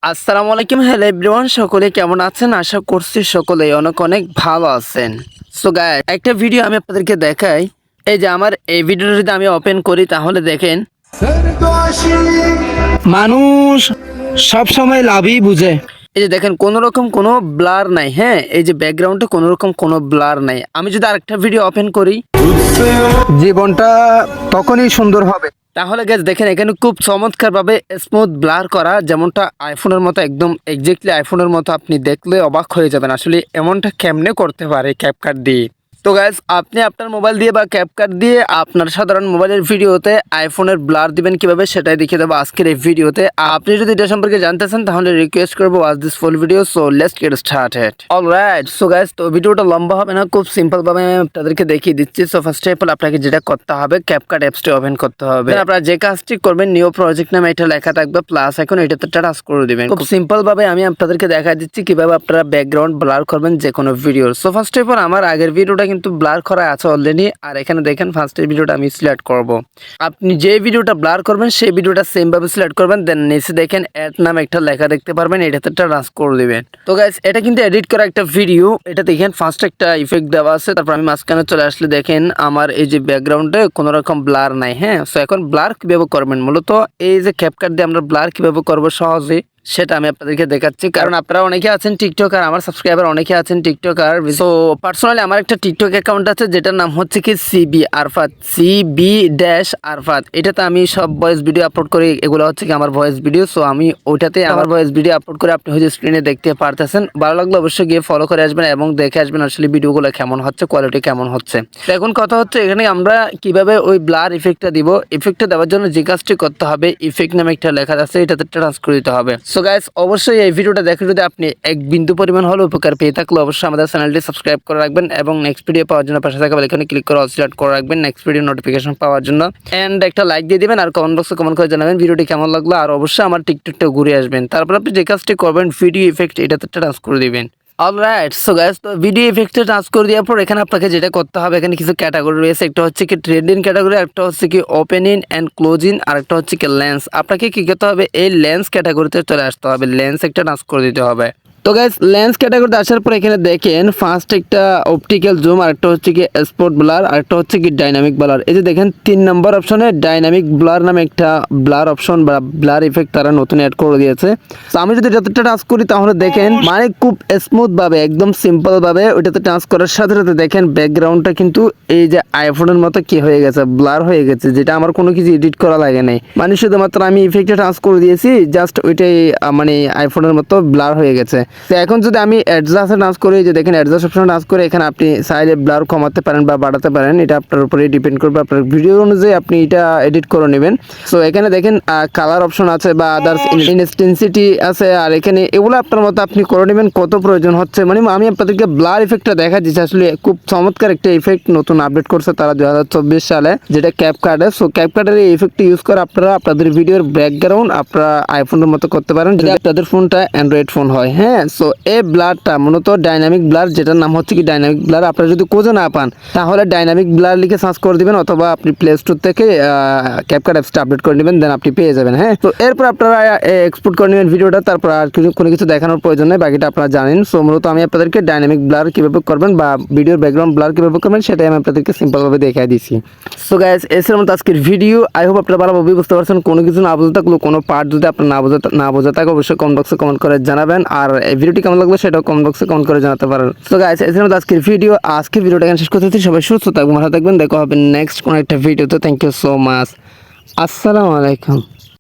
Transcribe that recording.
আসসালামু আলাইকুম, hello everyone, সকলে কেমন আছেন? আশা করছি সকলে অনেক অনেক ভালো আছেন। সো গাইস, একটা ভিডিও আমি আপনাদেরকে দেখাই। এই যে আমার এই ভিডিওটা যদি আমি ওপেন করি তাহলে দেখেন মানুষ সব সময় লাভই বুঝে। এই যে দেখেন কোনো রকম কোনো ব্লার নাই। হ্যাঁ, এই যে ব্যাকগ্রাউন্ডে কোনো রকম কোনো ব্লার নাই। আমি যদি আরেকটা ভিডিও ওপেন করি জীবনটা তখনই সুন্দর হবে। তাহলে গাইস দেখেন এখানে খুব চমৎকার ভাবে স্মুথ ব্লার করা, যেমনটা আইফোনের মতো, একদম এক্স্যাক্টলি আইফোনের মতো। আপনি দেখলে অবাক হয়ে যাবেন আসলে এমনটা কেমনে করতে পারে ক্যাপকাট দিয়ে। তো গাইস, আপনি আপনার মোবাইল দিয়ে বা ক্যাপকাট দিয়ে আপনার সাধারণ মোবাইলের ভিডিওতে আইফোনের ব্লার দিবেন কিভাবে সেটাই দেখিয়ে দেবো আজকের এই ভিডিওতে। আপনি যদি এটা সম্পর্কে জানতে চান তাহলে রিকোয়েস্ট করবো watch this full video. So let's get started. Alright, so guys, তো ভিডিওটা লম্বা হবে না, খুব সিম্পল ভাবে আমি আপনাদেরকে দেখিয়ে দিচ্ছি। সো ফার্স্ট অফ অল আপনাকে যেটা করতে হবে, ক্যাপকাট অ্যাপসটি ওপেন করতে হবে। আপনারা যে কাজটি করবেন, নিউ প্রজেক্ট নামে এটা লেখা থাকবে, প্লাস এখন এটাতে টাচ করে দিবেন। খুব সিম্পল ভাবে আমি আপনাদেরকে দেখা দিচ্ছি কিভাবে আপনারা ব্যাকগ্রাউন্ড ব্লার করবেন যে কোনো ভিডিওর। সো ফার্স্ট অফ অল আমার আগের ভিডিওটা কিন্তু ব্লার করা আছে অলরেডি, আর এখানে দেখেন ফার্স্টের ভিডিওটা আমি সিলেক্ট করব। আপনি যে ভিডিওটা ব্লার করবেন সেই ভিডিওটা সেম ভাবে সিলেক্ট করবেন, দেন নিচে দেখেন অ্যাড নামে একটা লেখা দেখতে পারবেন, এটাতে টাচ করে দিবেন। তো গাইস, এটা কিন্তু এডিট করা একটা ভিডিও। এটা দেখেন ফার্স্ট একটা ইফেক্ট দেওয়া আছে, তারপর আমি মাঝখানে চলে আসলে দেখেন আমার এই যে ব্যাকগ্রাউন্ডে কোনো রকম ব্লার নাই। হ্যাঁ, সো এখন ব্লার কিভাবে করবেন, মূলত এই যে ক্যাপকাট দিয়ে আমরা ব্লার কিভাবে করবো সহজে সেটা আমি আপনাদেরকে দেখাচ্ছি। কারণ আপনারা অনেকে আছেন টিকটকার, আমার সাবস্ক্রাইবার অনেকে আছেন টিকটকার। সো পার্সোনালি আমার একটা টিকটক অ্যাকাউন্ট আছে যেটার নাম হচ্ছে কি CB_আরফাত। এটাতে আমি সব ভয়েস ভিডিও আপলোড করি, এগুলো হচ্ছে কি আমার ভয়েস ভিডিও। সো আমি ওইটাতে আমার ভয়েস ভিডিও আপলোড করে আপনি হয়তো স্ক্রিনে দেখতে পারতেছেন। ভালো লাগলে অবশ্যই গিয়ে ফলো করে আসবেন এবং দেখে আসবেন আসলে ভিডিওগুলো কেমন হচ্ছে, কোয়ালিটি কেমন হচ্ছে। তো এখন কথা হচ্ছে এখানে আমরা কিভাবে ওই ব্লার ইফেক্টটা দিব। ইফেক্টটা দেওয়ার জন্য যে কাজটি করতে হবে, ইফেক্ট নামে একটা লেখা আছে, এটাতে টাচ করে দিতে হবে। সো গাইস, অবশ্যই এই ভিডিওটা দেখে যদি আপনি এক বিন্দু পরিমাণ হলে উপকার পেয়ে থাকলে অবশ্যই আমাদের চ্যানেলটি সাবস্ক্রাইব করে রাখবেন এবং নেক্সট ভিডিও পাওয়ার জন্য পাশে থাকা বেল আইকনে ক্লিক করে অল সিলেক্ট করে রাখবেন নেক্সট ভিডিও নোটিফিকেশন পাওয়ার জন্য। এন্ড একটা লাইক দিয়ে দিবেন আর কমেন্ট বক্সে কমেন্ট করে জানাবেন ভিডিওটি কেমন লাগলো, আর অবশ্যই আমার টিকটকটা ঘুরে আসবেন। তারপর আপনি যে কাজটি করবেন, ভিডিও ইফেক্ট এটাতে টাচ করে দিবেন। অলরাইট, সো গাইস, তো ভিডিও ইফেক্টে টাচ করে দেওয়ার পর এখানে আপনাকে যেটা করতে হবে, এখানে কিছু ক্যাটাগরি রয়েছে। একটা হচ্ছে কি ট্রেন্ডিং ক্যাটাগরি, একটা হচ্ছে কি ওপেনিং অ্যান্ড ক্লোজিং, আর একটা হচ্ছে কি লেন্স। আপনাকে কি করতে হবে, এই লেন্স ক্যাটাগরিতে চলে আসতে হবে, লেন্স একটা টাচ করে দিতে হবে। তো গাইস, লেন্স ক্যাটাগরিতে আসার পর এখানে দেখেন ফার্স্ট একটা অপটিক্যাল জুম, আর একটা হচ্ছে কি স্পট ব্লার, আর একটা হচ্ছে কি ডাইনামিক ব্লার। এই যে দেখেন 3 নম্বর অপশনে ডাইনামিক ব্লার নামে একটা ব্লার অপশন বা ব্লার ইফেক্ট তারা নতুন অ্যাড করে দিয়েছে। তো আমি যদি যতটা টাচ করি তাহলে দেখেন মানে খুব স্মুথ ভাবে, একদম সিম্পল ভাবে ওইটাতে টাচ করার সাথে সাথে দেখেন ব্যাকগ্রাউন্ডটা কিন্তু এই যে আইফোনের মতো কি হয়ে গেছে, ব্লার হয়ে গেছে, যেটা আমার কোনো কিছু এডিট করা লাগে নাই। মানে শুধুমাত্র আমি ইফেক্টে টাচ করে দিয়েছি, জাস্ট ওইটাই মানে আইফোনের মতো ব্লার হয়ে গেছে। তো এখন যদি আমি অ্যাডজাস্টে টাচ করি, যে দেখেন অ্যাডজাস্ট অপশনে টাচ করে এখানে আপনি চাইলে ব্লার কমাতে পারেন বা বাড়াতে পারেন, এটা আপনার উপরে ডিপেন্ড করবে, আপনার ভিডিও অনুযায়ী আপনি এটা এডিট করে নেবেন। সো এখানে দেখেন কালার অপশন আছে বা আদার্স ইনটেন্সিটি আছে, আর এখানে এগুলো আপনার মতো আপনি করে নেবেন কত প্রয়োজন হচ্ছে। মানে আমি আপনাদেরকে ব্লার ইফেক্টটা দেখা দিচ্ছি, আসলে খুব চমৎকার একটা ইফেক্ট নতুন আপডেট করছে তারা 2024 সালে, যেটা ক্যাপকাটে। সো ক্যাপকাটের এই ইফেক্টটি ইউজ করে আপনারা আপনাদের ভিডিওর ব্যাকগ্রাউন্ড আপনারা আইফোনের মতো করতে পারেন যদি আপনাদের ফোনটা অ্যান্ড্রয়েড ফোন হয়। হ্যাঁ, সো এই ব্লারটা মূলত ডাইনামিক ব্লার, যেটার নাম হচ্ছে কি ডাইনামিক ব্লার। আপনারা যদি খুঁজে না পান তাহলে ডাইনামিক ব্লার লিখে সার্চ করে দিবেন, অথবা আপনি প্লে স্টোর থেকে ক্যাপকাট অ্যাপসটা আপডেট করে নেবেন, দেন আপনি পেয়ে যাবেন। হ্যাঁ, তো এরপর আপনারা এক্সপোর্ট করে নেবেন ভিডিওটা, তারপর আর কোনো কিছু দেখানোর প্রয়োজন নেই, বাকিটা আপনারা জানেন। সো মূলত আমি আপনাদেরকে ডাইনামিক ব্লার কীভাবে করবেন বা ভিডিওর ব্যাকগ্রাউন্ড ব্লার কীভাবে করবেন সেটাই আমি আপনাদেরকে সিম্পলভাবে দেখাই দিচ্ছি। সো গাইস, এসের মতো আজকের ভিডিও। আই হোপ আপনারা ভালোভাবে বুঝতে পারছেন। কোনো কিছু না বুঝতে থাকলেও, কোনো পার্ট যদি আপনার না বোঝা থাকে অবশ্যই কমেন্ট বক্সে কমেন্ট করে জানাবেন, আর এই ভিডিওটি কেমন লাগলো সেটাও কমেন্ট বক্সে কমেন্ট করে জানাতে পারেন। সো গাইস, এসের মতো আজকের ভিডিওটা এখানে শেষ করতেছি। সবাই সুস্থ থাকবেন, ভালো থাকবেন, দেখা হবে নেক্সট কোনো একটা ভিডিওতে। Thank you so much. আসসালামু আলাইকুম।